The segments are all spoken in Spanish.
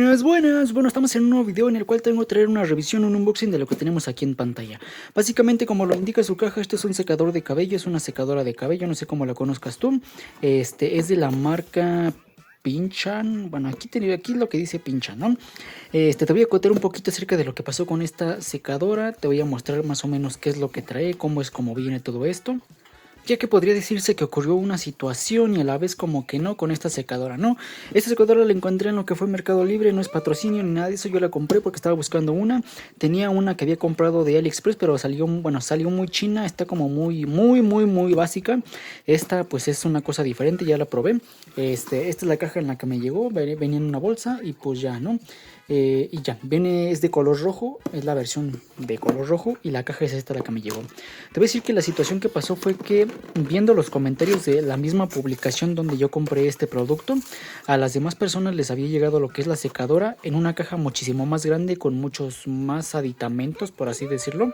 Buenas, buenas. Bueno, estamos en un nuevo video en el cual tengo que traer una revisión, un unboxing de lo que tenemos aquí en pantalla. Básicamente, como lo indica su caja, esto es un secador de cabello, es una secadora de cabello, no sé cómo la conozcas tú. Es de la marca Pinchan. Bueno, aquí lo que dice Pinchan, ¿no? Te voy a contar un poquito acerca de lo que pasó con esta secadora. Te voy a mostrar más o menos qué es lo que trae, cómo viene todo esto. Ya que podría decirse que ocurrió una situación y a la vez como que no con esta secadora, ¿no? Esta secadora la encontré en lo que fue Mercado Libre, no es patrocinio ni nada de eso, yo la compré porque estaba buscando una. Tenía una que había comprado de AliExpress, pero salió muy china, está como muy básica. Esta pues es una cosa diferente, ya la probé. Esta es la caja en la que me llegó, venía en una bolsa y pues ya, ¿no? Y ya, es de color rojo, es la versión de color rojo y la caja es esta la que me llegó. Te voy a decir que la situación que pasó fue que viendo los comentarios de la misma publicación donde yo compré este producto, a las demás personas les había llegado lo que es la secadora en una caja muchísimo más grande con muchos más aditamentos, por así decirlo.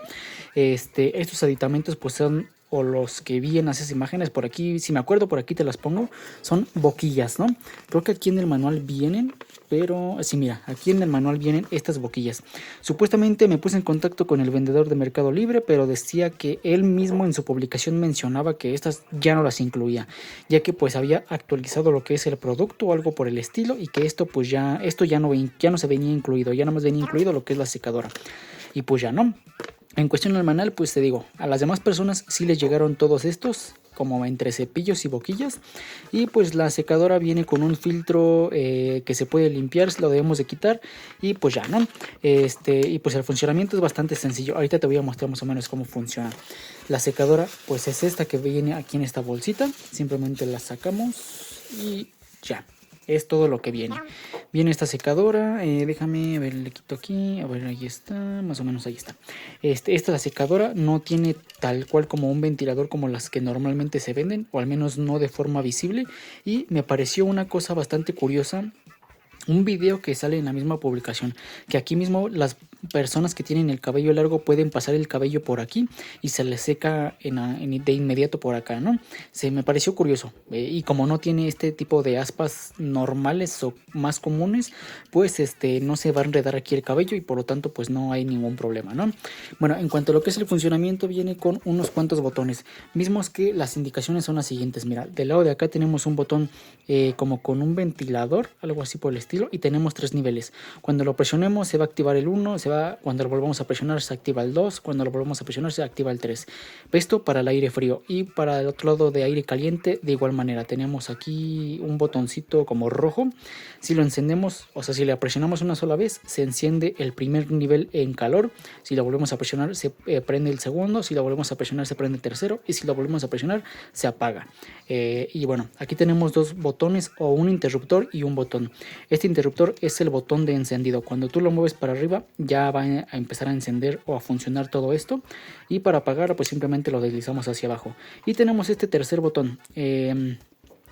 Estos aditamentos pues son o los que vi en esas imágenes por aquí, si me acuerdo por aquí te las pongo, son boquillas, ¿no? Creo que aquí en el manual vienen, pero sí, mira, aquí en el manual vienen estas boquillas. Supuestamente me puse en contacto con el vendedor de Mercado Libre, pero decía que él mismo en su publicación mencionaba que estas ya no las incluía, ya que pues había actualizado lo que es el producto o algo por el estilo y que esto pues ya no se venía incluido, ya nada más venía incluido lo que es la secadora. Y pues ya no. En cuestión del manual, pues te digo, a las demás personas sí les llegaron todos estos, como entre cepillos y boquillas. Y pues la secadora viene con un filtro que se puede limpiar, lo debemos de quitar. Y pues ya, ¿no? Y pues el funcionamiento es bastante sencillo. Ahorita te voy a mostrar más o menos cómo funciona. La secadora, pues es esta que viene aquí en esta bolsita. Simplemente la sacamos y ya. Es todo lo que viene. Viene esta secadora, déjame ver, le quito aquí, a ver, ahí está, más o menos ahí está. Esta la secadora no tiene tal cual como un ventilador como las que normalmente se venden, o al menos no de forma visible, y me pareció una cosa bastante curiosa. Un video que sale en la misma publicación, que aquí mismo las personas que tienen el cabello largo pueden pasar el cabello por aquí y se les seca de inmediato por acá, ¿no? Me pareció curioso, y como no tiene este tipo de aspas normales o más comunes, pues no se va a enredar aquí el cabello y por lo tanto pues no hay ningún problema, ¿no? Bueno, en cuanto a lo que es el funcionamiento, viene con unos cuantos botones, mismos que las indicaciones son las siguientes. Mira, del lado de acá tenemos un botón como con un ventilador, algo así por el estilo, y tenemos 3 niveles. Cuando lo presionemos se va a activar el 1, cuando lo volvamos a presionar se activa el 2, cuando lo volvamos a presionar se activa el 3. Esto para el aire frío, y para el otro lado de aire caliente de igual manera. Tenemos aquí un botoncito como rojo. Si lo encendemos, o sea, si le presionamos una sola vez, se enciende el primer nivel en calor. Si lo volvemos a presionar se prende el segundo, si lo volvemos a presionar se prende el tercero, y si lo volvemos a presionar se apaga. Y bueno, aquí tenemos dos botones, o un interruptor y un botón. Este interruptor es el botón de encendido. Cuando tú lo mueves para arriba ya va a empezar a encender o a funcionar todo esto, y para apagar pues simplemente lo deslizamos hacia abajo. Y tenemos este tercer botón.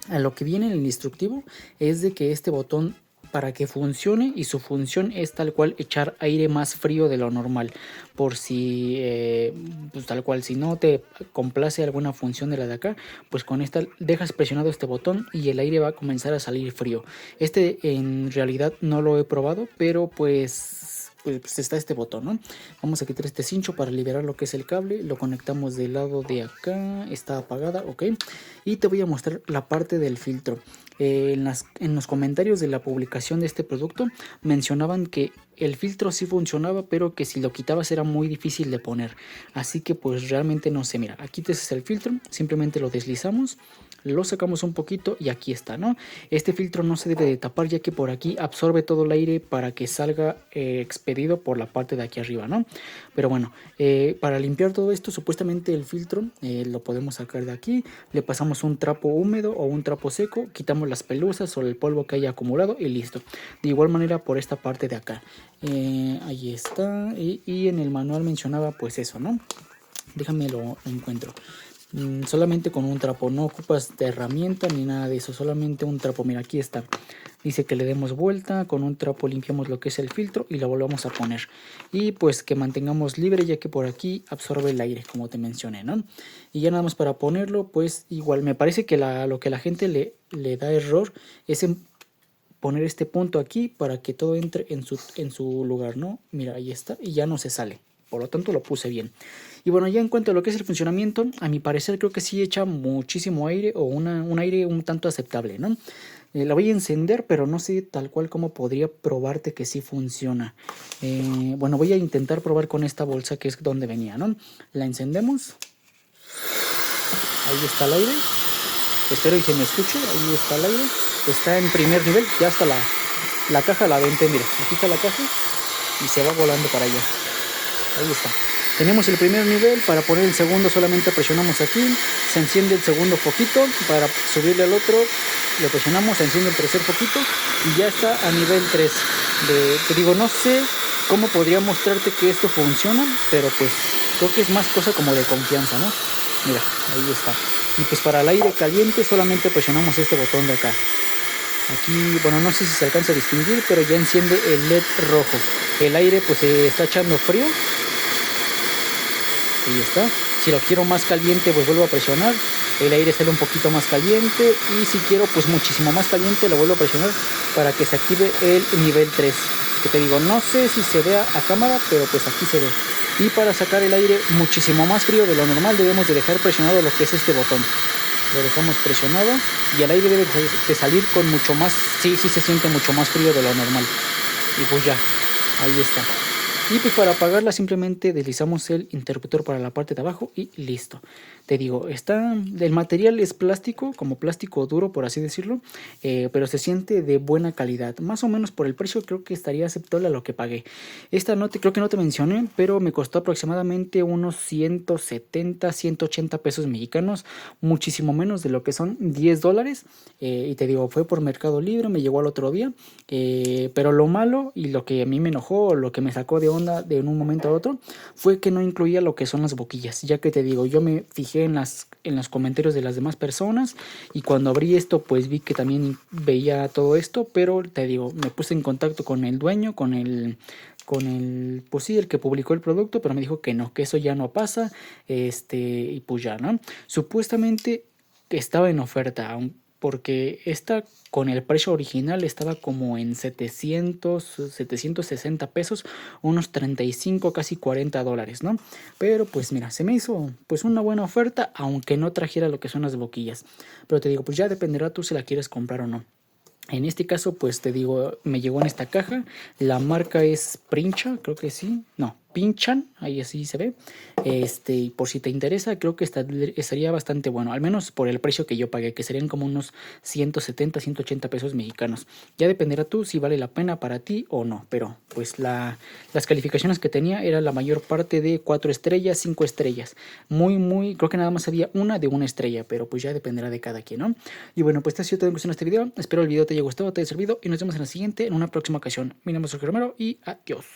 A lo que viene en el instructivo es de que este botón, para que funcione, y su función es tal cual echar aire más frío de lo normal, por si pues tal cual, si no te complace alguna función de la de acá, pues con esta dejas presionado este botón y el aire va a comenzar a salir frío. En realidad no lo he probado, pero pues está este botón, ¿no? Vamos a quitar este cincho para liberar lo que es el cable. Lo conectamos del lado de acá. Está apagada, ok. Y te voy a mostrar la parte del filtro. En los comentarios de la publicación de este producto mencionaban que el filtro sí funcionaba, pero que si lo quitabas era muy difícil de poner. Así que pues realmente no sé. Mira, aquí te haces el filtro, simplemente lo deslizamos, lo sacamos un poquito y aquí está, ¿no? Este filtro no se debe de tapar, ya que por aquí absorbe todo el aire para que salga expedido por la parte de aquí arriba, ¿no? Pero bueno, para limpiar todo esto, supuestamente el filtro lo podemos sacar de aquí, le pasamos un trapo húmedo o un trapo seco, quitamos las pelusas o el polvo que haya acumulado y listo. De igual manera por esta parte de acá. Ahí está, y en el manual mencionaba pues eso, ¿no? Déjame lo encuentro. Solamente con un trapo, no ocupas de herramienta ni nada de eso, solamente un trapo. Mira, aquí está, dice que le demos vuelta, con un trapo limpiamos lo que es el filtro y lo volvemos a poner, y pues que mantengamos libre, ya que por aquí absorbe el aire como te mencioné, ¿no? Y ya nada más para ponerlo, pues igual me parece que lo que la gente le da error es en poner este punto aquí para que todo entre en su lugar, ¿no? Mira, ahí está, y ya no se sale. Por lo tanto lo puse bien. Y bueno, ya en cuanto a lo que es el funcionamiento, a mi parecer creo que sí echa muchísimo aire o un aire un tanto aceptable, ¿no? La voy a encender, pero no sé tal cual como podría probarte que sí funciona. Bueno, voy a intentar probar con esta bolsa que es donde venía, ¿no? La encendemos. Ahí está el aire. Espero y se me escuche. Ahí está el aire. Está en primer nivel. Ya está la caja, la aventé. Mira, aquí está la caja y se va volando para allá. Ahí está. Tenemos el primer nivel. Para poner el segundo solamente presionamos aquí. Se enciende el segundo foquito. Para subirle al otro le presionamos, se enciende el tercer foquito y ya está a nivel 3. Te digo, no sé cómo podría mostrarte que esto funciona, pero pues creo que es más cosa como de confianza, ¿no? Mira, ahí está. Y pues para el aire caliente solamente presionamos este botón de acá. Aquí, bueno, no sé si se alcanza a distinguir, pero ya enciende el LED rojo. El aire pues se está echando frío. Ahí está. Si lo quiero más caliente, pues vuelvo a presionar. El aire sale un poquito más caliente. Y si quiero pues muchísimo más caliente, lo vuelvo a presionar para que se active el nivel 3. Que te digo, no sé si se vea a cámara, pero pues aquí se ve. Y para sacar el aire muchísimo más frío de lo normal, debemos de dejar presionado lo que es este botón. Lo dejamos presionado y el aire debe de salir con mucho más, sí se siente mucho más frío de lo normal. Y pues ya, ahí está. Y pues para apagarla simplemente deslizamos el interruptor para la parte de abajo y listo. Te digo, el material es plástico, como plástico duro por así decirlo, pero se siente de buena calidad. Más o menos por el precio creo que estaría aceptable a lo que pagué. Esta creo que no te mencioné, pero me costó aproximadamente unos 170, 180 pesos mexicanos, muchísimo menos de lo que son 10 dólares. Y te digo, fue por Mercado Libre, me llegó al otro día, pero lo malo y lo que a mí me enojó, lo que me sacó de onda de un momento a otro, fue que no incluía lo que son las boquillas, ya que te digo, yo me fijé en los comentarios de las demás personas y cuando abrí esto pues vi que también veía todo esto, pero te digo, me puse en contacto con el dueño, pues sí, el que publicó el producto, pero me dijo que no, que eso ya no pasa, y pues ya, ¿no? Supuestamente estaba en oferta, porque esta con el precio original estaba como en 760 pesos, unos 35, casi 40 dólares, ¿no? Pero pues mira, se me hizo pues una buena oferta, aunque no trajera lo que son las boquillas. Pero te digo, pues ya dependerá tú si la quieres comprar o no. En este caso, pues te digo, me llegó en esta caja. La marca es Princha, creo que sí. No, Pinchan, ahí así se ve. Por si te interesa, creo que estaría bastante bueno. Al menos por el precio que yo pagué, que serían como unos 170, 180 pesos mexicanos. Ya dependerá tú si vale la pena para ti o no. Pero pues las calificaciones que tenía era la mayor parte de 4 estrellas, 5 estrellas. Creo que nada más había una de 1 estrella, pero pues ya dependerá de cada quien, ¿no? Y bueno, pues esto ha sido todo en cuestión de este video. Espero el video te haya gustado, te haya servido y nos vemos en la siguiente, en una próxima ocasión. Mi nombre es Sergio Romero y adiós.